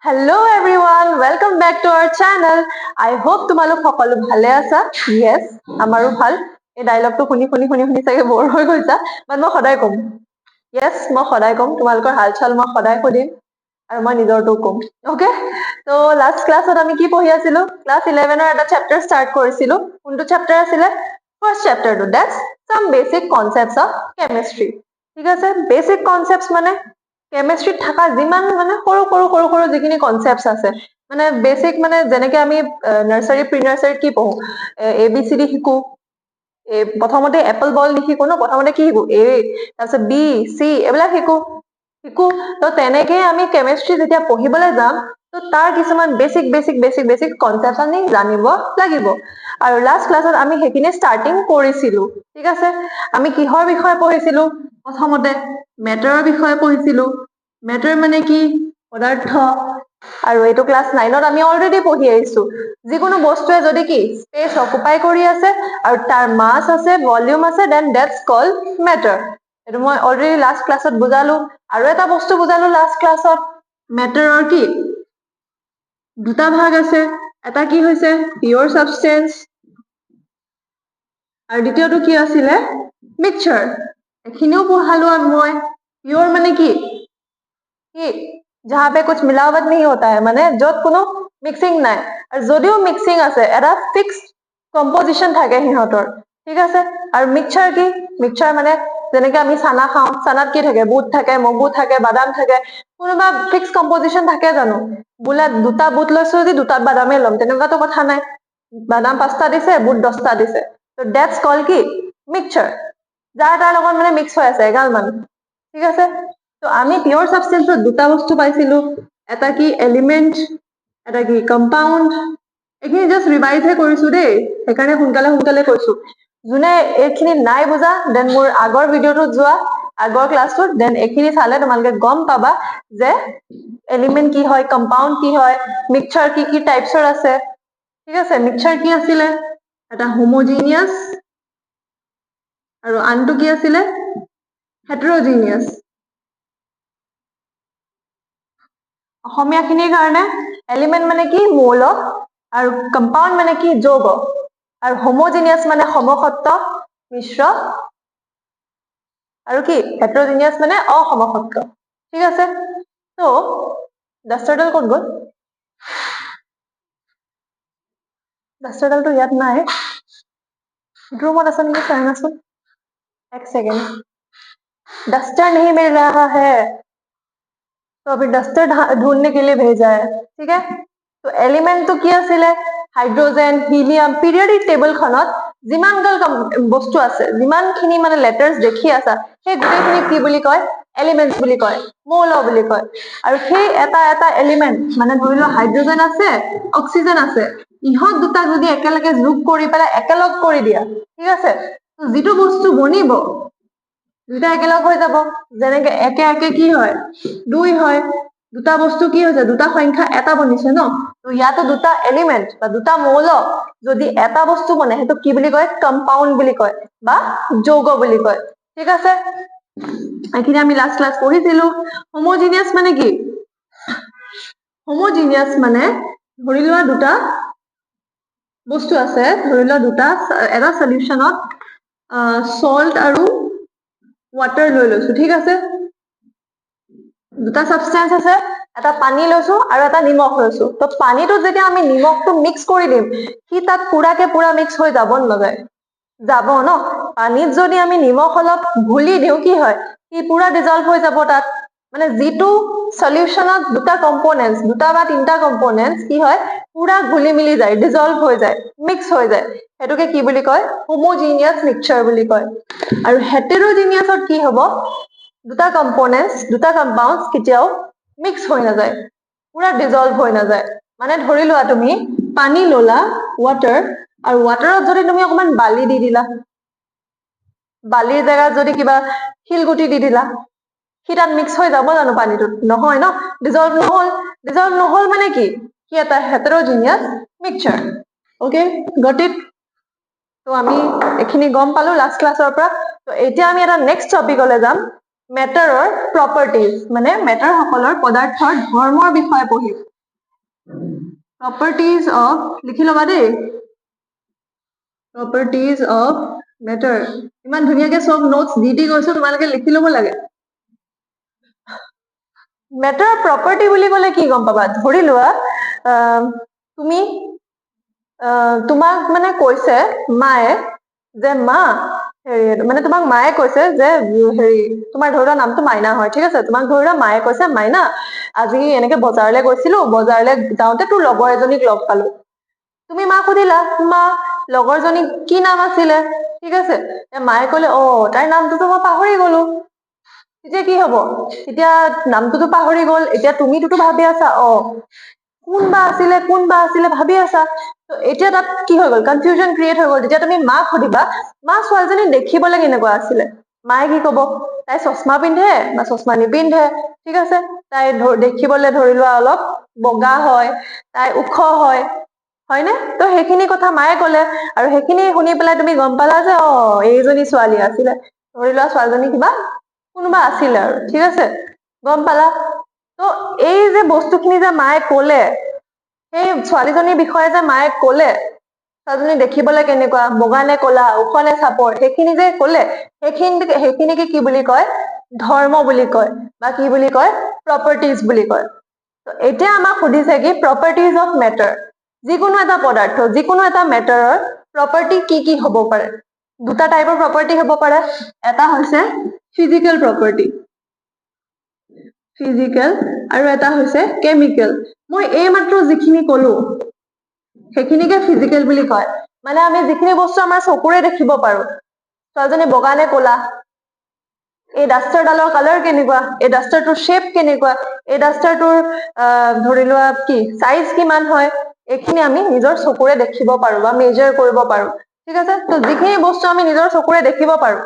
Hello everyone, welcome back to our channel. I hope তোমালোক সকলো ভালে আছা. Yes, আমাৰো ভাল. এই ডায়লগটো শুনি চাগে বৰ হৈ গৈছা, বাট মই সদায় কম. Yes, মই সদায় কম, তোমালোকৰ হালচাল মই সদায় সুধিম আৰু মই নিজৰটো কম. ওকে, তো লাষ্ট ক্লাছত আমি কি পঢ়ি আছিলো? ক্লাছ 11ৰ এটা চেপ্টাৰ ষ্টাৰ্ট কৰিছিলো. কোনটো চেপ্টাৰ আছিলে? ফাৰ্ষ্ট চেপ্টাৰটো, that's some basic concepts of chemistry. ঠিক আছে, বেসিক কনসেপ্টস মানে কেমিষ্ট্ৰিত থকা যিমান মানে সৰু যিখিনি কনসেপ্টস আছে, মানে বেসিক, মানে যেনেকে আমি নাৰ্সাৰী প্ৰি নাৰ্সাৰীত কি পঢ়ো, ABCD শিকো. প্ৰথমতে এপল বল নিশিকো ন, প্ৰথমতে কি শিকো? A, তাৰপিছত B, C এইবিলাক শিকো. তো তেনেকে আমি কেমিষ্ট্ৰি যেতিয়া পঢ়িবলৈ যাম, তো তাৰ কিছুমান বেসিক কনসেপ্ট আমি জানিব লাগিব. আৰু লাষ্ট ক্লাছত আমি সেইখিনি ষ্টাৰ্টিং কৰিছিলো. ঠিক আছে, আমি কিহৰ বিষয়ে পঢ়িছিলো? প্ৰথমতে মেটাৰৰ বিষয়ে পঢ়িছিলো. মেটাৰ মানে কি? পদাৰ্থ. আৰু এইটো ক্লাছ 9ত আমি অলৰেডি পঢ়ি আহিছো. যিকোনো বস্তুৱে যদি কি স্পেচ অকুপাই কৰি আছে আৰু তাৰ মাছ আছে, ভলিউম আছে, দেন দ্যাটছ কল্ড মেটাৰ. এইটো মই অলৰেডি লাষ্ট ক্লাছত বুজালো. আৰু এটা বস্তু বুজালো লাষ্ট ক্লাছত, মেটাৰৰ কি দুটা ভাগ আছে. এটা কি হৈছে পিয়ৰ সাবস্টেন্স, আৰু দ্বিতীয়টো কি আছিলে? মিক্সচাৰ. এখিনিও পঢ়ালো মই. পিয়ৰ মানে কি? जहां पे कुछ मिलावट नहीं होता है, মানে যত কোনো মিক্সিং নাই, আৰু যদিও মিক্সিং আছে এটা ফিক্স কম্পোজিশন থাকে সিহঁতৰ. ঠিক আছে, আৰু মিক্সচাৰ কি? মিক্সচাৰ মানে যেনেকে আমি চানা খাওঁ, চানাত কি থাকে? বুট থাকে, মগু থাকে, বাদাম থাকে. কোনোবা ফিক্স কম্পোজিশন থাকে জানো? বোলে দুটা বুট লৈছো যদি দুটা বাদামে ল'ম, তেনেকুৱাতো কথা নাই. বাদাম 5টা দিছে, বুট 10টা দিছে, তো দ্যাটছ কল কি? মিক্সচাৰ. যাৰ তাৰ লগত মানে মিক্স হৈ আছে এগাল মান. ঠিক আছে, তো আমি পিয়ৰ সাবস্টেন্সত দুটা বস্তু পাইছিলো. এটা কি এলিমেন্ট, এটা কি কম্পাউণ্ড. এইখিনি জাষ্ট ৰিভাইজহে কৰিছো দেই, সেইকাৰণে সোনকালে কৈছো. যোনে এইখিনি নাই বুজা, দেন মোৰ আগৰ ভিডিঅ'টোত যোৱা, আগৰ ক্লাছটোত, দেন এইখিনি চালে তোমালোকে গম পাবা যে এলিমেন্ট কি হয়, কম্পাউণ্ড কি হয়, মিক্সচাৰ কি টাইপছৰ আছে. ঠিক আছে, মিক্সচাৰ কি আছিলে? এটা হোমোজিনিয়াছ, আৰু আনটো কি আছিলে? হেটেৰোজিনিয়াছ. অসমীয়াখিনিৰ কাৰণে এলিমেন্ট মানে কি? মৌল. আৰু কম্পাউণ্ড মানে কি? যৌগ. আৰু হোমোজিনিয়াছ মানে সমসত্ব মিশ্ৰ. আৰু কি হেটেৰোজিনিয়াছ মানে অসমসত্ব. ঠিক আছে, তো ডাষ্টাৰডাল ক'ত গ'ল? ডাষ্টাৰডালটো ইয়াত নাই, ৰুমত আছে নেকি? চাই নাচোন, এক सेकंड. डस्टर नहीं मिल रहा है, तो अभी डस्टर ढूंढने के लिए भेजा है. ठीक है, तो एलिमेंट तो কি আছিলে? Hydrogen, helium. পিৰিয়ডিক টেবলখনত যিমানগাল বস্তু আছে, যিমানখিনি মানে লেটাৰ্স দেখি আছা, সেই গোটেইখিনি কি বুলি কয়? এলিমেন্টস বুলি কয়, মৌল বুলি কয়. আৰু সেই এটা এলিমেন্ট, মানে ধৰি লোৱা হাইড্ৰোজেন আছে, অক্সিজেন আছে, ইহঁত দুটাক যদি একেলগে যোগ কৰি পেলাই একেলগ কৰি দিয়া, ঠিক আছে, তো যিটো বস্তু বনিব দুটা একেলগ হৈ যাব. যেনেকে একে কি হয়? 2 হয়. দুটা বস্তু কি হৈছে? দুটা সংখ্যা এটা বনিছে ন, তো ইয়াতে দুটা এলিমেন্ট বা দুটা মৌল যদি এটা বস্তু বনে, সেইটো কি বুলি কয়? কম্পাউণ্ড বুলি কয় বা যৌগ বুলি কয়. ঠিক আছে, এইখিনি আমি লাষ্ট ক্লাছ পঢ়িছিলো. হোমোজিনিয়াছ মানে কি? হোমোজিনিয়াছ মানে ধৰি লোৱা দুটা বস্তু আছে, ধৰি লোৱা দুটা, এটা সলিউশনত সল্ট আৰু ওয়াটাৰ লৈ লৈছো. ঠিক আছে, দুটা সাবস্টেন্স আছে, এটা পানী লৈছো আৰু এটা নিমখ লৈছো. তো পানীটো যেতিয়া আমি নিমখটো মিক্স কৰি দিম, কি তাত পুৰা মিক্স হৈ যাব নাযায়? যাব ন. পানীত যদি আমি নিমখ অলপ ঘুলি দিও, কি হয়? কি পুৰা ডিজলভ হৈ যাব তাত. মানে যিটো সলিউশনত দুটা কম্পোনেন্টস, দুটা বা তিনটা কম্পোনেন্টস কি হয়? পুৰা ঘুলি মিলি যায়, ডিজলভ হৈ যায়, মিক্স হৈ যায়. সেইটোকে কি বুলি কয়? হোমোজিনিয়াছ মিক্সচাৰ বুলি কয়. আৰু হেটেৰোজিনিয়াছত কি হ'ব? দুটা কম্পোনেন্টস, দুটা কম্পাউণ্ডস কেতিয়াও মিক্স হৈ নাযায়, পুৰা ডিজলভ হৈ নাযায়. মানে ধৰি লোৱা তুমি পানী ললা, ওয়াটাৰ, আৰু ওয়াটাৰত যদি তুমি অকমান বালি দি দিলা, বালিৰ জেগাত যদি কিবা শিলগুটি দি দিলা, সি তাত মিক্স হৈ যাব জানো পানীটোত? নহয় ন, ডিজলভ নহল. ডিজলভ নহল মানে কি? কি এটা হেটেৰোজিনিয়াছ মিক্সচাৰ. Okay, got it? তো আমি এখিনি গম পালো লাষ্ট ক্লাছৰ পৰা. তো এতিয়া আমি এটা নেক্সট টপিকলৈ যাম, মেটাৰৰ প্ৰপাৰ্টিজ, মানে মেটাৰ সকলৰ পদাৰ্থৰ ধৰ্মৰ বিষয়ে পঢ়িম. properties of লিখি লবা দেই properties of matter ইমান ধুনীয়াকে সব নোটস দি গৈছো তোমালোকে লিখি লব লাগে মেটাৰ প্ৰপাৰ্টি বুলি ক'লে কি গম পাবা ধৰি লোৱা তুমি তোমাক মানে কৈছে মায়ে যে মা হেৰি মানে তোমাক মায়ে কৈছে যে হেৰি তোমাৰ ধৰি লোৱা নামটো মাইনা হয় ঠিক আছে তোমাক ধৰি লোৱা মায়ে কৈছে মাইনা আজি এনেকে বজাৰলৈ গৈছিলো বজাৰলৈ যাওঁতে তোৰ লগৰ এজনীক লগ পালো তুমি মাক সুধিলা মা লগৰজনী কি নাম আছিলে ঠিক আছে মায়ে ক'লে অ তাইৰ নামটোতো মই পাহৰি গলো তেতিয়া কি হব এতিয়া নামটোতো পাহৰি গল এতিয়া তুমিটোতো ভাবি আছা অ কোনবা আছিলে ভাবি আছা তো এতিয়া তাত কি হৈ গল কনফিউজন ক্ৰিয়েট হৈ গল যেতিয়া তুমি মাক সুধিবা মা ছোৱালীজনী দেখিবলৈ কেনেকুৱা আছিলে মায়ে কি কব তাই চশমা পিন্ধে বা চশমা নিপিন্ধে ঠিক আছে তাই দেখিবলৈ ধৰি লোৱা অলপ বগা হয় তাই ওখ হয় হয়নে তো সেইখিনি কথা মায়ে কলে আৰু সেইখিনি শুনি পেলাই তুমি গম পালা যে অ এইজনী ছোৱালী আছিলে ধৰি লোৱা ছোৱালীজনী কিবা কোনোবা আছিলে আৰু ঠিক আছে গম পালা তো এই যে বস্তুখিনি যে মায়ে কলে সেই ছোৱালীজনীৰ বিষয়ে যে মায়ে কলে ছোৱালীজনী দেখিবলৈ কেনেকুৱা বগা নে কলা ওখ নে চাপৰ সেইখিনি যে কলে সেইখিনিকে কি বুলি কয় ধৰ্ম বুলি কয় বা কি বুলি কয় প্ৰপাৰ্টিজ বুলি কয় এতিয়া আমাক সুধিছে কি প্ৰপাৰ্টিজ অফ মেটাৰ যিকোনো এটা পদাৰ্থ যিকোনো এটা মেটাৰৰ প্ৰপাৰ্টি কি হ'ব পাৰে দুটা টাইপৰ প্ৰপাৰ্টি হ'ব পাৰে এটা হৈছে ফিজিকেল প্ৰপাৰ্টি ফিজিকেল আৰু এটা হৈছে কেমিকেল মই এইমাত্ৰ যিখিনি কলো সেইখিনিকে ফিজিকেল বুলি কয় মানে আমি যিখিনি বস্তু আমাৰ চকুৰে দেখিব পাৰো ছোৱালীজনী বগা নে কলা এই ডাষ্টাৰডালৰ কালাৰ কেনেকুৱা এই ডাষ্টাৰটোৰ শ্বেপ কেনেকুৱা এই ডাষ্টাৰটোৰ ধৰি লোৱা কি চাইজ কিমান হয় এইখিনি আমি নিজৰ চকুৰে দেখিব পাৰো বা মেজাৰ কৰিব পাৰো ঠিক আছে তো যিখিনি বস্তু আমি নিজৰ চকুৰে দেখিব পাৰো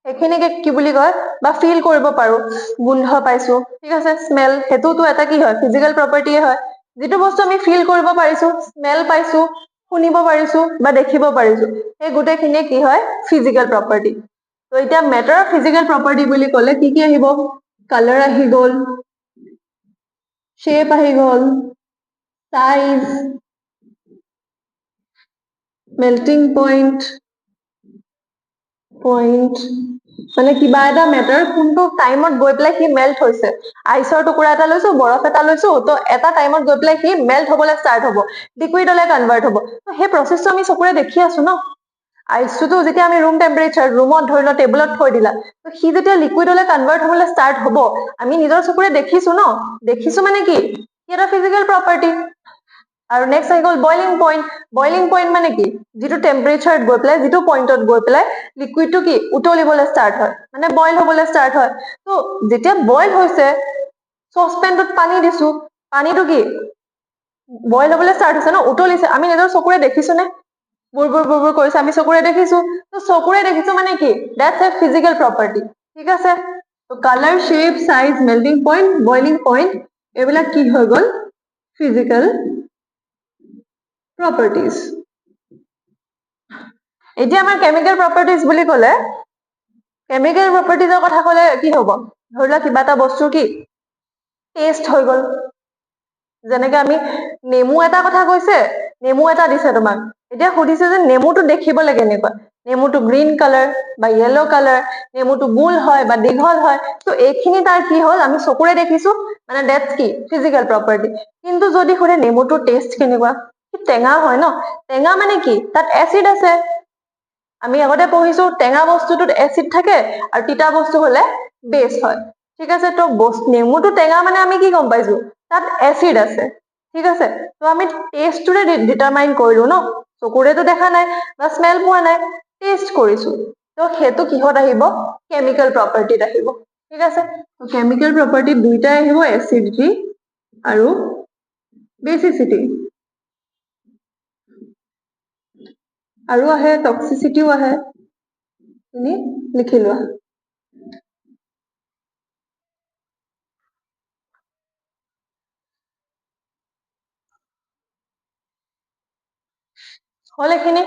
সেইখিনিকে কি বুলি কয় বা ফিল কৰিব পাৰো গোন্ধ পাইছো ঠিক আছে স্মেল সেইটোতো এটা কি হয় ফিজিকেল প্ৰপাৰ্টিয়ে হয় যিটো বস্তু আমি ফিল কৰিব পাৰিছো স্মেল পাইছো শুনিব পাৰিছো বা দেখিব পাৰিছো সেই গোটেইখিনিয়ে কি হয় ফিজিকেল প্ৰপাৰ্টি তো এতিয়া মেটাৰ অফ ফিজিকেল প্ৰপাৰ্টি বুলি ক'লে কি আহিব কালাৰ আহি গ'ল শ্বেপ আহি গ'ল সাইজ মেল্টিং পইণ্ট মানে কিবা এটা মেটাৰ কোনটো টাইমত গৈ পেলাই সি মেল্ট হৈছে আইচৰ টুকুৰা এটা লৈছো বৰফ এটা লৈছো তো এটা টাইমত গৈ পেলাই সি মেল্ট হবলৈ ষ্টাৰ্ট হ'ব লিকুইডলৈ কনভাৰ্ট হ'ব তো সেই প্ৰচেছটো আমি চকুৰে দেখি আছো ন আইচটোতো যেতিয়া আমি ৰুম টেম্পাৰেচাৰ ৰুমত ধৰি লোৱা টেবুলত থৈ দিলা তো সি যেতিয়া লিকুইডলৈ কনভাৰ্ট হবলৈ ষ্টাৰ্ট হ'ব আমি নিজৰ চকুৰে দেখিছো ন দেখিছো মানে কি এটা ফিজিকেল প্ৰপাৰ্টি আৰু নেক্সট আহি গ'ল বইলিং পইণ্ট মানে কি যিটো টেম্পাৰেচাৰত গৈ পেলাই যিটো পইণ্টত গৈ পেলাই লিকুইডটো কি উতলিবলৈ ষ্টাৰ্ট হয় মানে বইল হবলৈ ষ্টাৰ্ট হয় তো যেতিয়া বইল হৈছে চচপেনটোত পানী দিছো পানীটো কি বইল হবলৈ ষ্টাৰ্ট হৈছে ন উতলিছে আমি নিজৰ চকুৰে দেখিছো নে বুৰ বুৰ কৰিছে আমি চকুৰে দেখিছো তো চকুৰে দেখিছো মানে কি দ্যাটছ এ ফিজিকেল প্ৰপাৰ্টি ঠিক আছে তো colour shape size melting point boiling point এইবিলাক কি হৈ গ'ল ফিজিকেল প্ৰপাৰ্টিজ এতিয়া আমাৰ কেমিকেল প্ৰপাৰ্টিজ বুলি ক'লে কেমিকেল প্ৰপাৰ্টিজৰ কথা ক'লে কি হ'ব ধৰি লোৱা কিবা এটা বস্তু কি টেষ্ট হৈ গ'ল যেনেকে আমি নেমু এটা কথা কৈছে নেমু এটা দিছে তোমাক এতিয়া সুধিছে যে নেমুটো দেখিবলৈ কেনেকুৱা নেমুটো গ্ৰীণ কালাৰ বা য়েলো কালাৰ নেমুটো গোল হয় বা দীঘল হয় তো এইখিনি তাৰ কি হ'ল আমি চকুৰে দেখিছো মানে ডেটছ কি ফিজিকেল প্ৰপাৰ্টি কিন্তু যদি সুধে নেমুটোৰ টেষ্ট কেনেকুৱা টেঙা হয় ন টেঙা মানে কি তাত এচিড আছে আমি আগতে পঢ়িছো টেঙা বস্তুটোত এচিড থাকে আৰু তিতা বস্তু হলে বেছ হয় ঠিক আছে তো নেমুটো টেঙা মানে আমি কি গম পাইছো তাত এচিড আছে ঠিক আছে তো আমি টেষ্টটোৰে ডিটাৰমাইন কৰিলো ন চকুৰেতো দেখা নাই বা স্মেল পোৱা নাই টেষ্ট কৰিছো তো সেইটো কিহত আহিব কেমিকেল প্ৰপাৰ্টিত আহিব ঠিক আছে কেমিকেল প্ৰপাৰ্টিত দুইটাই আহিব এচিডিটি আৰু বেচিচিটি আৰু আহে টক্সিচিটিও আহে তুমি লিখি লোৱা হল এইখিনি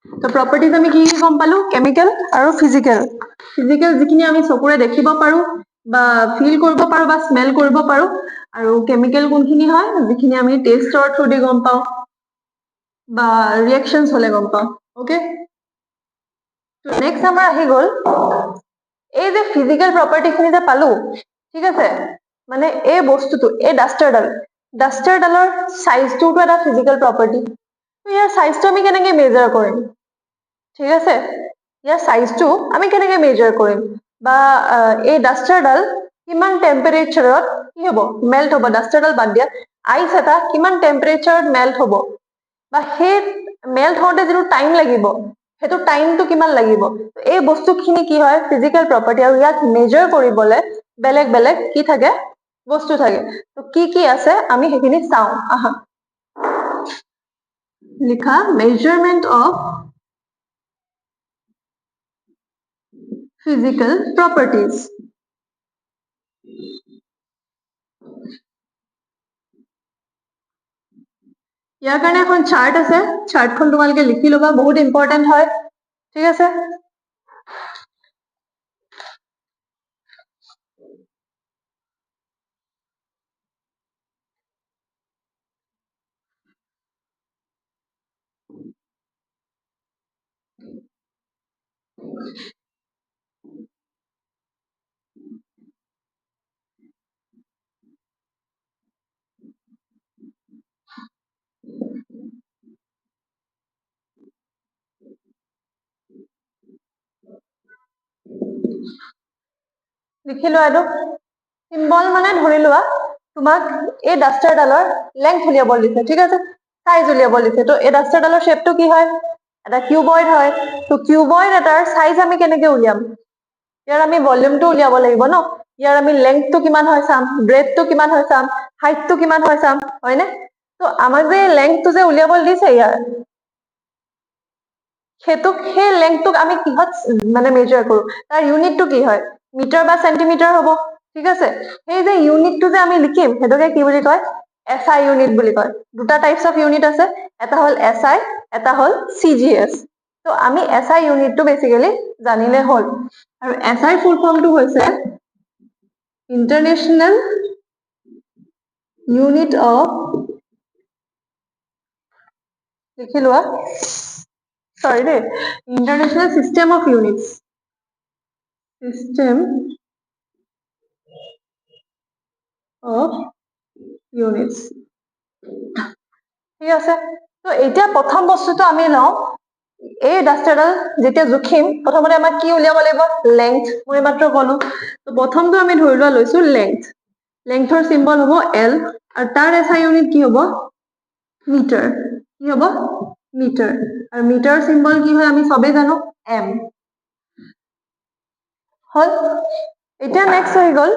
তো প্ৰপাৰ্টিজ আমি কি গম পালো কেমিকেল আৰু ফিজিকেল যিখিনি আমি চকুৰে দেখিব পাৰো বা ফিল কৰিব পাৰো বা স্মেল কৰিব পাৰো আৰু কেমিকেল কোনখিনি হয় যিখিনি আমি টেষ্টৰ থ্ৰু দি গম পাওঁ বা ৰিয়েকশ্যনছ হলে গম পাওঁ ওকে নেক্সট আমাৰ আহি গ'ল এই যে ফিজিকেল প্ৰপাৰ্টি খিনি যে পালো ঠিক আছে মানে এই বস্তুটো এই ডাষ্টাৰডালৰ চাইজটোতো এটা ফিজিকেল প্ৰপাৰ্টি ইয়াৰ চাইজটো আমি কেনেকে মেজাৰ কৰিম ঠিক আছে ইয়াৰ চাইজটো আমি কেনেকে মেজাৰ কৰিম বা এই ডাষ্টাৰডাল কিমান টেম্পাৰেচাৰত কি হ'ব মেল্ট হ'ব ডাষ্টাৰডাল বাদ দিয়া আইচ এটা কিমান টেম্পাৰেচাৰত মেল্ট হ'ব বা সেই মেল্ট হওঁতে যিটো টাইম লাগিব সেইটো টাইমটো কিমান লাগিব এই বস্তুখিনি কি হয় ফিজিকেল প্ৰপাৰ্টি আৰু ইয়াক মেজাৰ কৰিবলৈ বেলেগ বেলেগ কি থাকে বস্তু থাকে তো কি আছে আমি সেইখিনি চাওঁ আহা লিখা মেজাৰমেন্ট অফ physical properties ইয়াৰ কাৰণে এখন চাৰ্ট আছে চাৰ্টখন তোমালোকে লিখি ল'বা বহুত ইম্পৰ্টেন্ট হয় ঠিক আছে লিখি লোৱা এইটো চিম্বল মানে ধৰি লোৱা তোমাক এই ডাষ্টাৰডালৰ লেংথ উলিয়াব দিছে ঠিক আছে চাইজ উলিয়াব দিছে তো এই ডাষ্টাৰডালৰ শ্বেপটো কি হয় এটা কিউবইড হয় তো কিউবইড এটাৰ চাইজ আমি কেনেকে উলিয়াম ইয়াৰ আমি ভলিউমটো উলিয়াব লাগিব ন ইয়াৰ আমি লেংথটো কিমান হয় চাম ব্ৰেডটো কিমান হয় চাম হাইটটো কিমান হয় চাম হয়নে তো আমাক যে লেংথটো যে উলিয়াব দিছে ইয়াৰ সেই লেংথটোক আমি কিহত মানে মেজাৰ কৰো তাৰ ইউনিটটো কি হয় মিটাৰ বা চেণ্টিমিটাৰ হ'ব ঠিক আছে সেই যে ইউনিটটো যে আমি লিখিম সেইটোকে কি বুলি কয় SI ইউনিট বুলি কয় দুটা টাইপছ অফ ইউনিট আছে এটা হ'ল SI এটা হ'ল CGS তো আমি SI ইউনিটটো বেসিক্যালি জানিলে হ'ল আৰু SI ফুল ফৰ্মটো হৈছে ইন্টাৰনেশ্যনেল ইউনিট অফ লিখি লোৱা sorry দেই international system of units system of units ঠিক আছে তো এতিয়া প্ৰথম বস্তুটো আমি লওঁ এই ডাষ্টাৰডাল যেতিয়া জুখিম প্ৰথমতে আমাক কি উলিয়াব লাগিব লেংথ মই মাত্ৰ ক'লো তো প্ৰথমটো আমি ধৰি লোৱা লৈছো লেংথৰ চিম্বল হ'ব L আৰু তাৰ SI ইউনিট কি হ'ব মিটাৰ কি হ'ব মিটাৰ আৰু মিটাৰ চিম্বল কি হয় আমি সবে জানো M হল এতিয়া নেক্সট হৈ গ'ল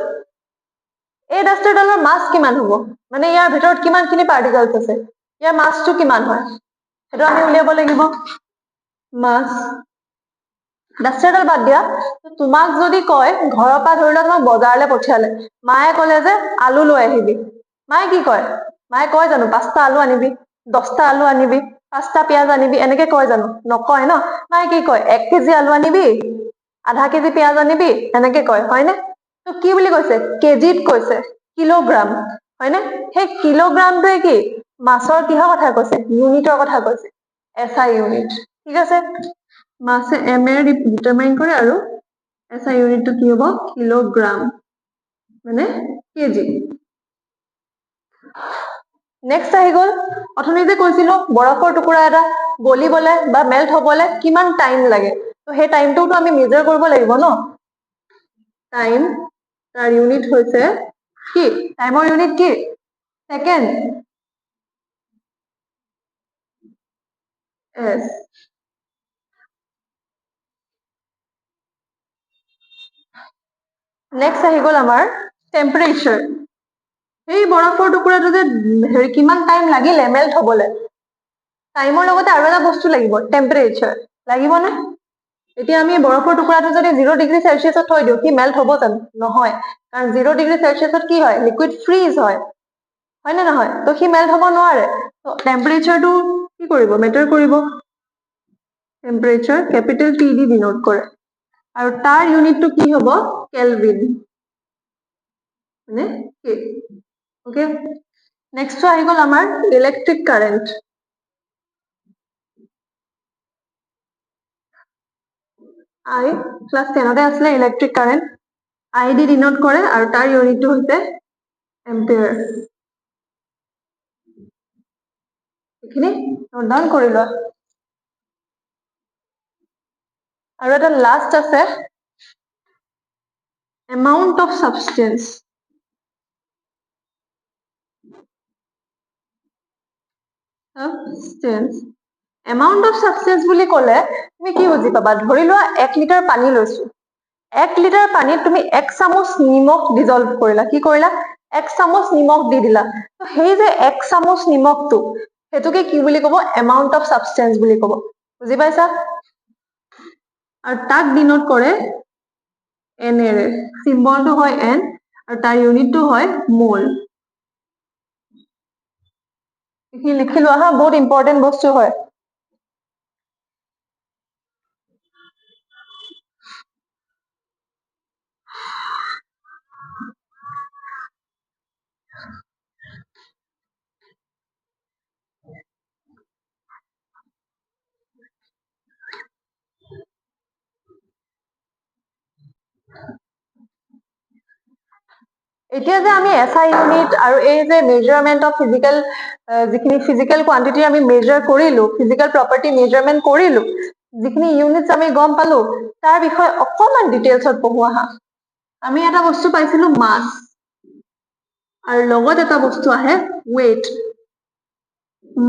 এই ডাষ্টাৰডালৰ মাছ কিমান হ'ব মানে ইয়াৰ ভিতৰত কিমানখিনি পাৰ্টিকলছ আছে ইয়াৰ মাছটো কিমান হয় সেইটো আমি উলিয়াব লাগিব মাছ ডাষ্টাৰডাল বাদ দিয়া তোমাক যদি কয় ঘৰৰ পৰা ধৰি লোৱা তোমাক বজাৰলৈ পঠিয়ালে মায়ে ক'লে যে আলু লৈ আহিবি মায়ে কি কয় মায়ে কয় জানো 5টা আলু আনিবি 10টা আলু আনিবি 5টা পিয়াজ আনিবি এনেকে কয় জানো নকয় ন মায়ে কি কয় 1 কেজি আলু আনিবি আধা কেজি পিয়াজ আনিবি এনেকে কয় হয়নে তো কি বুলি কৈছে কেজিত কৈছে কিলোগ্ৰাম হয়নে সেই কিলোগ্ৰামটোৱে কি মাছৰ কিহৰ কথা কৈছে ইউনিটৰ কথা কৈছে SI ইউনিট ঠিক আছে মাছে M এ ডিটাৰমাইন কৰে আৰু SI ইউনিটটো কি হ'ব কিলোগ্ৰাম মানে কেজি নেক্সট আহি গ'ল অথনি যে কৈছিলো বৰফৰ টুকুৰা এটা গলিবলে বা মেল্ট হ'বলে কিমান টাইম লাগে তো সেই টাইমটোতো আমি মেজাৰ কৰিব লাগিব ন টাইম তাৰ ইউনিট হৈছে কি টাইমৰ ইউনিট কি সেকেন্ড এছ নেক্সট আহি গ'ল আমাৰ টেম্পাৰেচাৰ এই বৰফৰ টুকুৰাটো যে হেৰি কিমান টাইম লাগিলে মেল্ট হ'বলে টাইমৰ লগতে আৰু এটা বস্তু লাগিব টেম্পাৰেচাৰ লাগিবনে এতিয়া আমি বৰফৰ টুকুৰাটো যদি 0 ডিগ্ৰী সেলচিয়াছত থৈ দিওঁ কি মেল্ট হ'ব জানো নহয় কাৰণ 0 ডিগ্ৰী সেলচিয়াছত কি হয় লিকুইড ফ্ৰিজ হয় নে নহয় তো সি মেল্ট হ'ব নোৱাৰে তো টেম্পাৰেচাৰটো কি কৰিব মেটাৰ কৰিব টেম্পাৰেচাৰ কেপিটেল T দি ডিনোট কৰে আৰু তাৰ ইউনিটটো কি হ'ব কেলভিন মানে K. ওকে, নেক্সটটো আহি গ'ল আমাৰ ইলেক্ট্ৰিক কাৰেণ্ট। I ক্লাছ 10তে আছিলে electric current. I the denote কৰে আৰু তাৰ ইউনিটটো হৈছে এম্পিয়াৰ। এইখিনি নোট ডাউন কৰি লোৱা। আৰু এটা লাষ্ট আছে amount of substance. Amount of substance বুলি ক'লে তুমি কি বুজি পাবা? ধৰি লোৱা 1 লিটাৰ পানী লৈছো, 1 লিটাৰ পানীত তুমি 1 চামুচ নিমখ ডিজলভ কৰিলা। কি কৰিলা? 1 চামুচ নিমখ দি দিলা। তো সেই যে 1 চামুচ নিমখটো, সেইটোকে কি বুলি ক'ব? এমাউন্ট অফ সাবস্টেন্স বুলি ক'ব। বুজি পাইছা? আৰু তাক ডিনোট কৰে এন এৰে। চিম্বলটো হয় এন আৰু তাৰ ইউনিটটো হয় মোল। এইখিনি লিখি লোৱা হা, বহুত ইম্পৰ্টেন্ট বস্তু হয়। এতিয়া যে আমি SI ইউনিট আৰু এই যে মেজাৰমেন্ট অফ ফিজিকেল, যিখিনি ফিজিকেল কোৱান্টিটি আমি মেজাৰ কৰিলো, ফিজিকেল প্ৰপাৰ্টি মেজাৰমেন্ট কৰিলো, যিখিনি ইউনিটছ আমি গম পালো, তাৰ বিষয়ে অকমান ডিটেইলছত পঢ়ো আহা। আমি এটা বস্তু পাইছিলো মাছ, আৰু লগত এটা বস্তু আহে ৱেইট।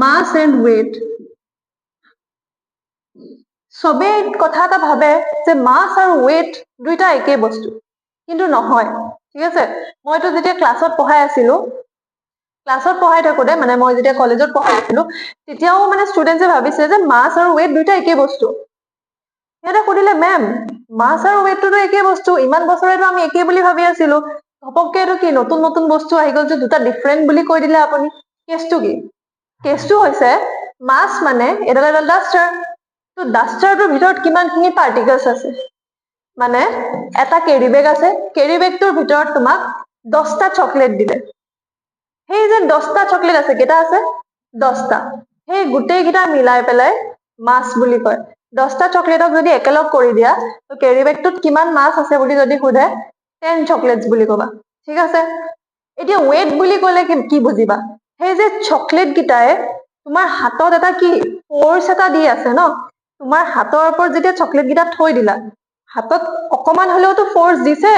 Much and weight. চবে কথা এটা ভাবে যে মাছ আৰু ৱেইট দুইটা একেই বস্তু, কিন্তু নহয়। ঠিক আছে, মইতো যেতিয়া ক্লাছত পঢ়াই আছিলো, ক্লাছত পঢ়াই থাকোতে মানে মই যেতিয়া কলেজত পঢ়াই আছিলো, তেতিয়াও মানে ষ্টুডেন্টছে ভাবিছে যে মাছ আৰু ৱেইট দুইটা একেই বস্তু। সিহঁতে সুধিলে, মেম মাছ আৰু ৱেইটটোতো একেই বস্তু, ইমান বছৰেতো আমি একেই বুলি ভাবি আছিলো, ঘপককে এইটো কি নতুন নতুন বস্তু আহি গ'ল যে দুটা ডিফাৰেণ্ট বুলি কৈ দিলে আপুনি? কেছটো কি? কেছটো হৈছে মাছ মানে এডাল এডাল ডাষ্টাৰ। তো ডাষ্টাৰটোৰ ভিতৰত কিমানখিনি পাৰ্টিকলছ আছে? মানে এটা কেৰি বেগ আছে, কেৰি বেগটোৰ ভিতৰত তোমাক 10টা চকলেট দিলে। সেই যে 10টা চকলেট আছে, কেইটা আছে? 10টা। সেই গোটেইকেইটা মিলাই পেলাই মাছ বুলি কয়। 10টা চকলেটক যদি একেলগ কৰি দিয়া, তো কেৰি বেগটোত কিমান মাছ আছে বুলি যদি সোধে, 10 চকলেটছ বুলি কবা। ঠিক আছে, এতিয়া ৱেইট বুলি ক'লে কি বুজিবা? সেই যে চকলেট কেইটাই তোমাৰ হাতত এটা কি ফৰ্চ এটা দি আছে ন? তোমাৰ হাতৰ ওপৰত যেতিয়া চকলেট কেইটা থৈ দিলা, হাতত অকমান হলেওতো ফৰ্চ দিছে।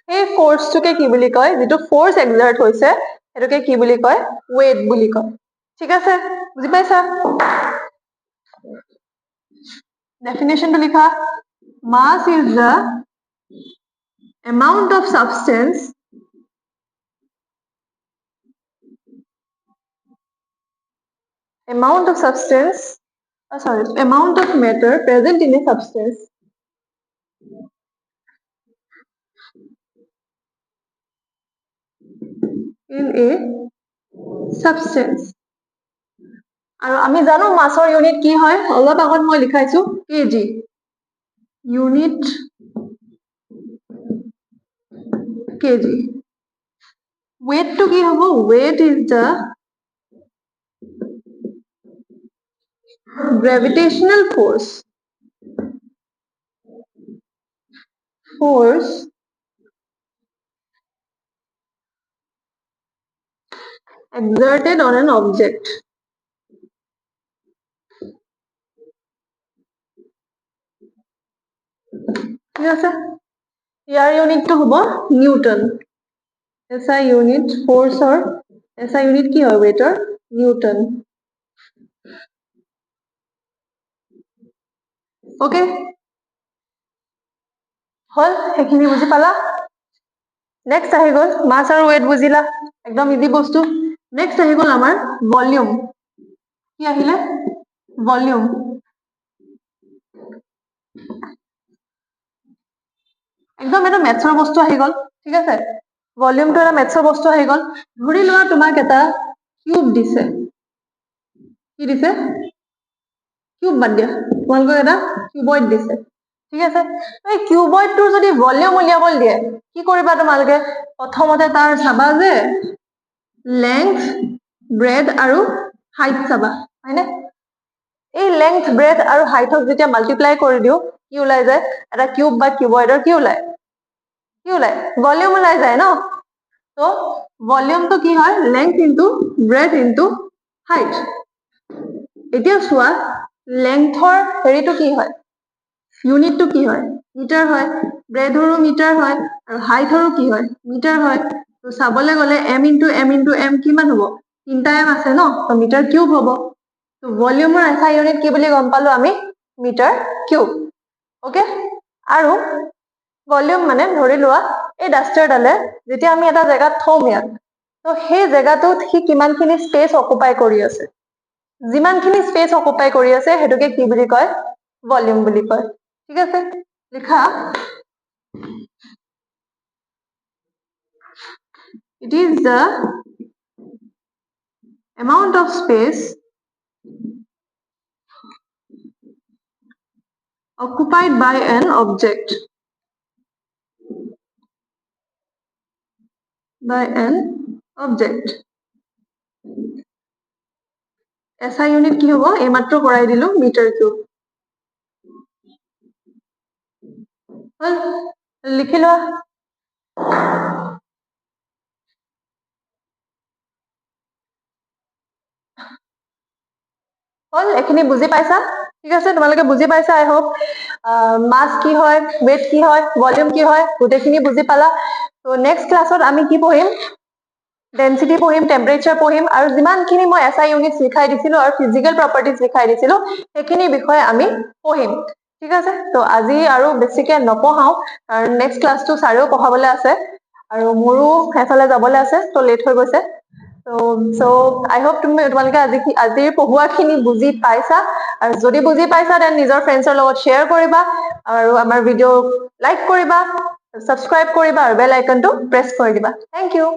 সেই ফৰ্চটোকে কি বুলি কয়? যিটো ফৰ্চ এক্সাৰ্ট হৈছে, সেইটোকে কি বুলি কয়? ৱেইট বুলি কয়। ঠিক আছে, বুজি পাইছা? ডেফিনেশনটো লিখা। Mass is the amount of substance amount of matter present in a substance আৰু আমি জানো মাছৰ ইউনিট কি হয়? অলপ আগত মই লিখাইছো কেজি। Unit KG. ৱেইটটো কি হ'ব? Weight is the gravitational force exerted on an object. ঠিক আছে, ইয়াৰ ইউনিটটো হ'ব নিউটন। SI ইউনিট ফৰ্চৰ, SI ইউনিট কি হয়? ৱেইটৰ নিউটন। ওকে, হল, সেইখিনি বুজি পালা? নেক্সট আহি গ'ল মাছ আৰু ৱেইট বুজিলা, একদম ইজি বস্তু। নেক্সট আহি গ'ল আমাৰ ভলিউম। কি আহিলে? ভলিউম। একদম এটা মেথছৰ বস্তু আহি গ'ল। ঠিক আছে, ভলিউমটো এটা মেথছৰ বস্তু আহি গ'ল। ধৰি লোৱা তোমাক এটা কিউব দিছে। কি দিছে? কিউব বাদ দিয়া, তোমালোকক এটা কিউবইড দিছে। ঠিক আছে, এই কিউবইডটোৰ যদি ভলিউম উলিয়াবলৈ দিয়ে, কি কৰিবা তোমালোকে প্ৰথমতে তাৰ চাবা যে লেংথ ব্ৰেড আৰু হাইট চাবা হয়নে এই লেংথ ব্ৰেড আৰু হাইটক যেতিয়া মাল্টিপ্লাই কৰি দিও কি ওলাই যায় এটা কিউব বা কিউবয়ডৰ কি ওলাই ভলিউম ওলাই যায় ন তো ভলিউমটো কি হয় length into bread into height এতিয়া চোৱা লেংথৰ হেৰিটো কি হয় ইউনিটটো কি হয় মিটাৰ হয় ব্ৰেডৰো মিটাৰ হয় আৰু হাইটৰো কি হয় মিটাৰ হয় তো চাবলৈ গ'লে m ইনটু m কিমান হ'ব 3টা m আছে ন তো মিটাৰ কিউব হ'ব তো ভলিউমৰ SI ইউনিট কি বুলি গম পালো আমি মিটাৰ কিউব ওকে আৰু ভলিউম মানে ধৰি লোৱা এই ডাষ্টাৰডালে যেতিয়া আমি এটা জেগাত থওঁ ইয়াত তো সেই জেগাটোত সি কিমানখিনি স্পেচ অকুপাই কৰি আছে যিমানখিনি স্পেচ অকুপাই কৰি আছে হেতুকে কি বুলি কয় ভলিউম বুলি কয় ঠিক আছে লিখা it is the amount of space occupied by an object SI unit কি হ'ব এইমাত্ৰ কৰাই দিলো মিটাৰ কিউব লিখি লোৱা হল এখিনি বুজি পাইছা ঠিক আছে তোমালোকে বুজি পাইছা আই হোপ মাস কি হয় ওয়েট কি হয় ভলিউম কি হয় গোটেইখিনি বুজি পালা তো নেক্সট ক্লাছত আমি কি পঢ়িম ডেন্সিটি পঢ়িম টেম্পাৰেচাৰ পঢ়িম আৰু যিমানখিনি মই SI ইউনিটছ লিখাই দিছিলো আৰু ফিজিক্যাল প্ৰপাৰ্টিজ লিখাই দিছিলো সেইখিনি বিষয়ে আমি পঢ়িম ঠিক আছে তো আজি আৰু বেছিকে নপঢ়াও কাৰণ নেক্সট ক্লাছটো ছাৰেও পঢ়াবলৈ আছে আৰু মোৰো এফালে যাবলৈ আছে তো লেট হৈ গৈছে so I hope তোমালোকে আজিৰ পঢ়ুৱাখিনি বুজি পাইছা আৰু যদি বুজি পাইছা দেন নিজৰ ফ্ৰেণ্ডছৰ লগত শ্বেয়াৰ কৰিবা আৰু আমাৰ ভিডিঅ' লাইক কৰিবা সাবস্ক্ৰাইব কৰিবা আৰু বেল আইকনটো প্ৰেছ কৰি দিবা থ্যাংক ইউ